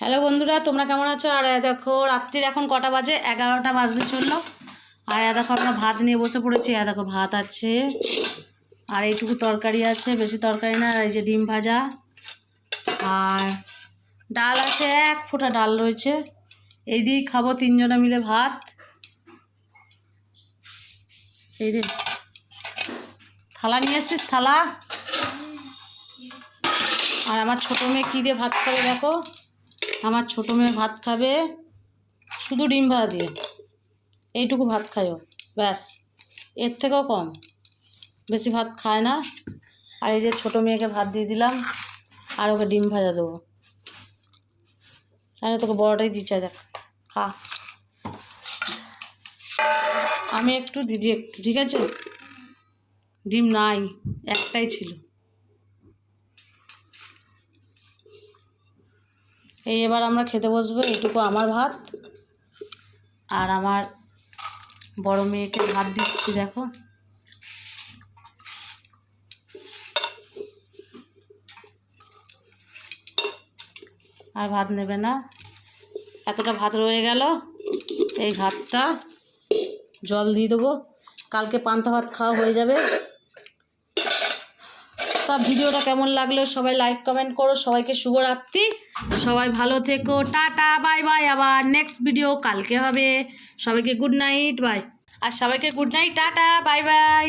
Hello বন্ধুরা, তোমরা কেমন আছো? আর দেখো রাত্রির এখন কটা বাজে, 11টা বাজতে চললো। আর দেখো আমরা ভাত নিয়ে বসে পড়েছি। দেখো ভাত আছে, আর এইটুকু তরকারি আছে, বেশি তরকারি না। আর এই যে ডিম ভাজা, আর ডাল আছে, এক ফোঁটা ডাল রয়েছে। এই দিয়েই খাবো তিনজনে মিলে ভাত। এই রে, থালা নিয়ে এসছিস? থালা। আর আমার ছোটো মেয়ে কী দিয়ে ভাত খাবে দেখো। আমার ছোটো মেয়ে ভাত খাবে শুধু ডিম ভাজা দিয়ে। এইটুকু ভাত খাইও, ব্যাস, এর থেকেও কম, বেশি ভাত খায় না। আর এই যে ছোটো মেয়েকে ভাত দিয়ে দিলাম, আর ওকে ডিম ভাজা দেবো। তাহলে তোকে বড়টাই দিচ্ছে, দেখ খা। আমি একটু, দিদি একটু, ঠিক আছে? ডিম নাই, একটাই ছিল। এই এবার আমরা খেতে বসবো। এইটুকু আমার ভাত, আর আমার বড় মেয়েকে ভাত দিচ্ছি দেখো। আর ভাত নেবে না, এতটা ভাত রয়ে গেল। এই ভাতটা জল দিয়ে দেবো, কালকে পান্তা ভাত খাওয়া হয়ে যাবে। তা ভিডিওটা কেমন লাগলো সবাই লাইক কমেন্ট করো। সবাইকে শুভরাত্রি, সবাই ভালো থেকো, টাটা বাই বাই। আবার নেক্সট ভিডিও কালকে হবে। সবাইকে গুড নাইট, বাই। আর সবাইকে good night, tata bye bye.